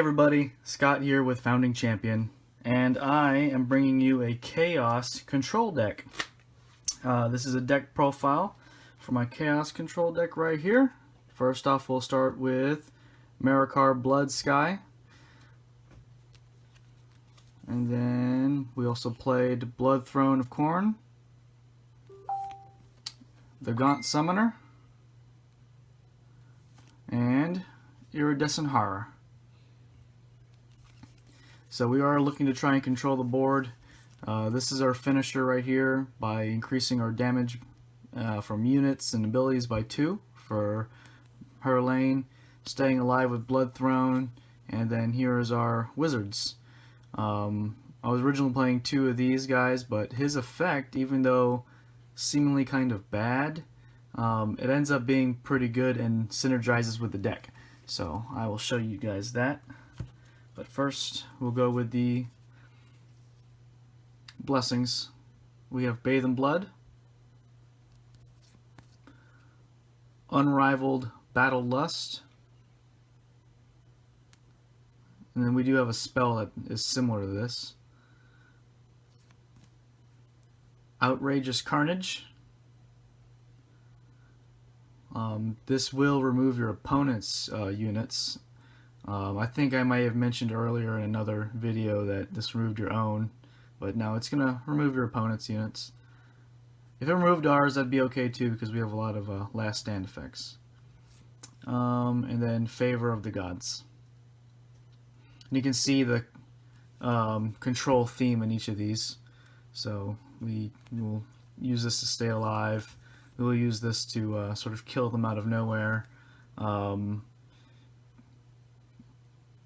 everybody, Scott here with Founding Champion, and I am bringing you a Chaos control deck. This is a deck profile for my Chaos control deck right here. First off, we'll start with Marikar Blood Sky, and then we also played Blood Throne of Khorne, the Gaunt Summoner, and Iridescent Horror. So we are looking to try and control the board. This is our finisher right here by increasing our damage from units and abilities by 2 for her lane, staying alive with Blood Throne, and then here is our wizards. I was originally playing 2 of these guys, but his effect, even though seemingly kind of bad, it ends up being pretty good and synergizes with the deck. So I will show you guys that. But first, we'll go with the blessings. We have Bathe in Blood, Unrivaled Battle Lust, and then we do have a spell that is similar to this, Outrageous Carnage. This will remove your opponent's units. I think I might have mentioned earlier in another video that this removed your own, but no, it's going to remove your opponent's units. If it removed ours, that'd be okay too, because we have a lot of last stand effects. And then Favor of the Gods. And you can see the control theme in each of these. So we will use this to stay alive. We will use this to sort of kill them out of nowhere.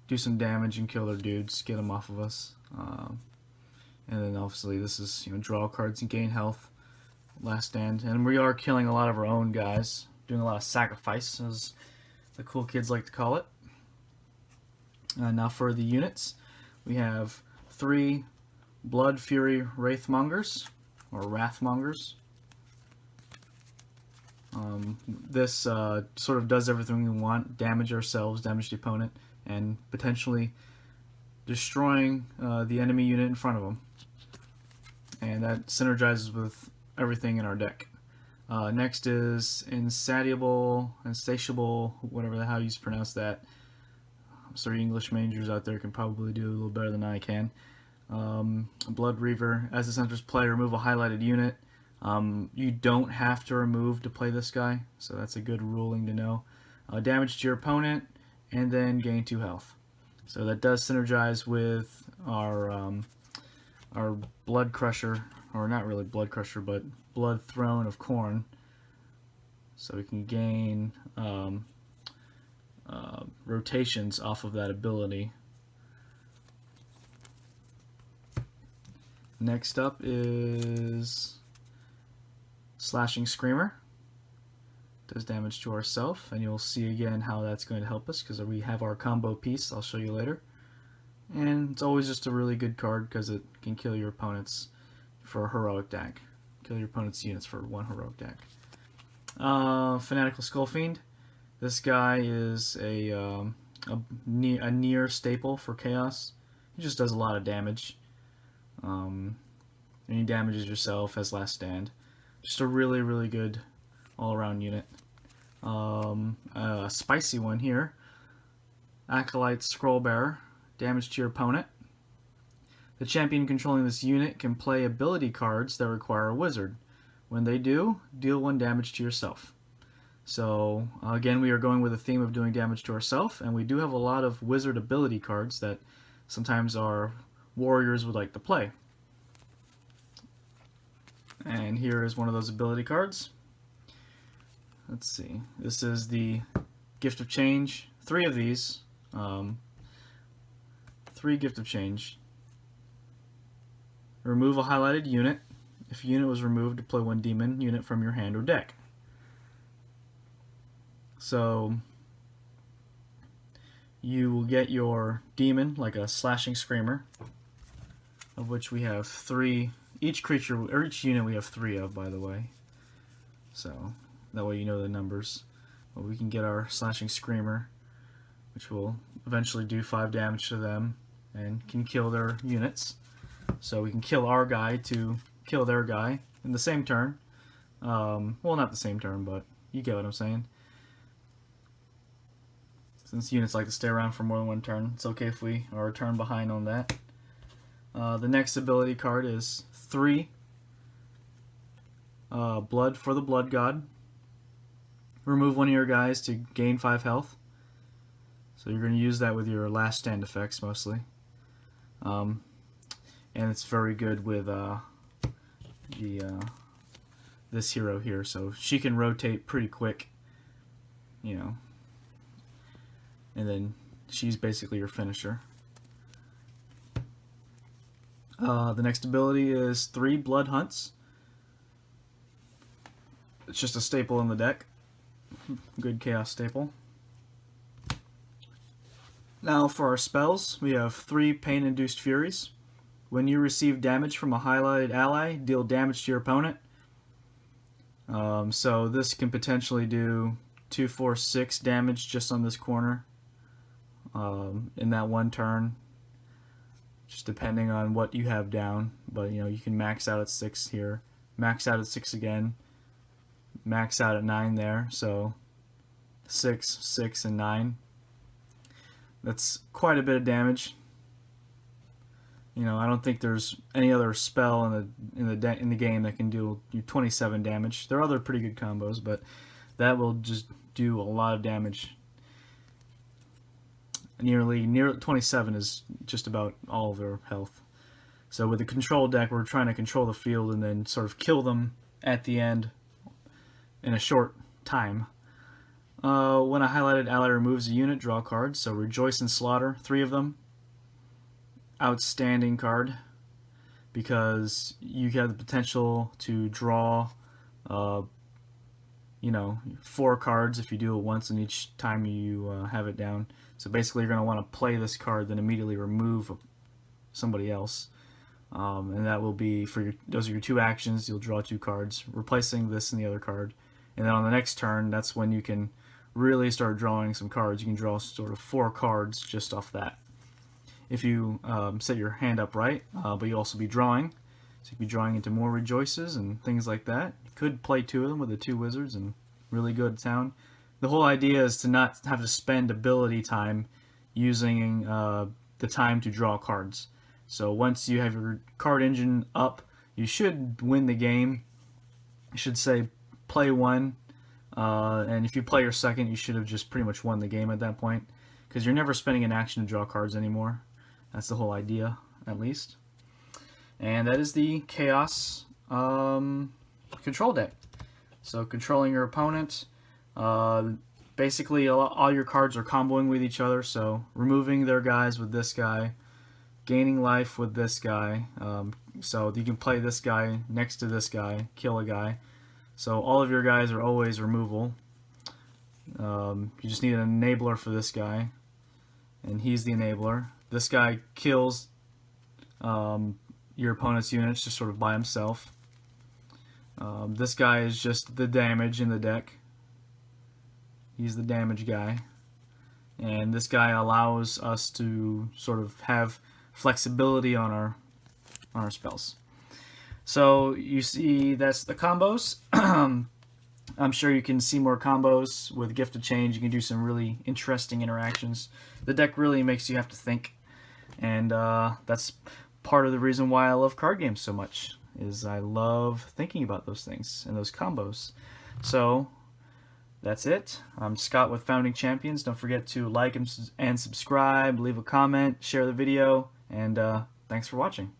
Do some damage and kill their dudes, get them off of us. And then obviously this is, draw cards and gain health, last stand. And we are killing a lot of our own guys, doing a lot of sacrifice, as the cool kids like to call it. Now for the units, we have 3 Blood Fury Wraithmongers, or Wrathmongers. This sort of does everything we want: damage ourselves, damage the opponent, and potentially destroying the enemy unit in front of them. And that synergizes with everything in our deck. Next is Insatiable, whatever the hell you pronounce that. I'm sorry, English majors out there can probably do a little better than I can. Blood Reaver. As this enters play, remove a highlighted unit. You don't have to remove to play this guy, so that's a good ruling to know. Damage to your opponent, and then gain 2 health. So that does synergize with our Blood Crusher, or not really Blood Crusher, but Blood Throne of Khorne. So we can gain rotations off of that ability. Next up is Slashing Screamer. Does damage to ourself, and you'll see again how that's going to help us because we have our combo piece. I'll show you later. And it's always just a really good card because it can kill your opponents for a heroic deck. Kill your opponent's units for 1 heroic deck. Fanatical Skullfiend. This guy is a near staple for Chaos. He just does a lot of damage. And he damages yourself as last stand. Just a really, really good all-around unit. A spicy one here. Acolyte Scrollbearer. Damage to your opponent. The champion controlling this unit can play ability cards that require a wizard. When they do, deal 1 damage to yourself. So again, we are going with a theme of doing damage to ourselves, and we do have a lot of wizard ability cards that sometimes our warriors would like to play. And here is one of those ability cards. Let's see. This is the Gift of Change. 3 of these. 3 Gift of Change. Remove a highlighted unit. If a unit was removed, to play 1 demon unit from your hand or deck. So you will get your demon, like a Slashing Screamer, of which we have 3. Each creature, or each unit we have 3 of, by the way. So that way you know the numbers. But we can get our Slashing Screamer. which will eventually do 5 damage to them and can kill their units. So we can kill our guy to kill their guy in the same turn. Well, not the same turn, but you get what I'm saying. Since units like to stay around for more than one turn, it's okay if we are a turn behind on that. The next ability card is 3 Blood for the Blood God. Remove one of your guys to gain 5 health. So you're going to use that with your last stand effects mostly. And it's very good with this hero here, so she can rotate pretty quick, you know, and then she's basically your finisher. The next ability is 3 Blood Hunts. It's just a staple in the deck. Good chaos staple. Now for our spells, we have 3 Pain-Induced Furies. When you receive damage from a highlighted ally, deal damage to your opponent. So this can potentially do 2, 4, 6 damage just on this corner in that one turn, just depending on what you have down. But you know, you can max out at 6 here, max out at 6 again, max out at 9 there. So 6, 6, and 9. That's quite a bit of damage. You know, I don't think there's any other spell in the game that can do 27 damage. There are other pretty good combos, but that will just do a lot of damage. Nearly 27 is just about all of their health. So with the control deck, we're trying to control the field and then sort of kill them at the end in a short time. When a highlighted ally removes a unit, draw cards. So Rejoice and Slaughter, 3 of them. Outstanding card, because you have the potential to draw, you know, 4 cards if you do it once, and each time you have it down. So basically, you're going to want to play this card, then immediately remove somebody else, and that will be for your. Those are your 2 actions. You'll draw 2 cards, replacing this and the other card, and then on the next turn, that's when you can really start drawing some cards. You can draw sort of 4 cards just off that. If you set your hand up right, but you'll also be drawing. So you'll be drawing into more Rejoices and things like that. You could play 2 of them with the 2 wizards and really good sound. The whole idea is to not have to spend ability time using the time to draw cards. So once you have your card engine up, you should win the game. I should say play 1, and if you play your second, you should have just pretty much won the game at that point, because you're never spending an action to draw cards anymore. That's the whole idea, at least. And that is the Chaos control deck. So controlling your opponent. Basically, all your cards are comboing with each other. So removing their guys with this guy, gaining life with this guy. So you can play this guy next to this guy, kill a guy. So all of your guys are always removal. You just need an enabler for this guy, and he's the enabler. This guy kills your opponent's units just sort of by himself. This guy is just the damage in the deck. He's the damage guy. And this guy allows us to sort of have flexibility on our spells. So you see that's the combos. I'm sure you can see more combos with Gift of Change. You can do some really interesting interactions. The deck really makes you have to think. And that's part of the reason why I love card games so much, is I love thinking about those things and those combos. So that's it. I'm Scott with Founding Champions. Don't forget to like and subscribe, leave a comment, share the video, and thanks for watching.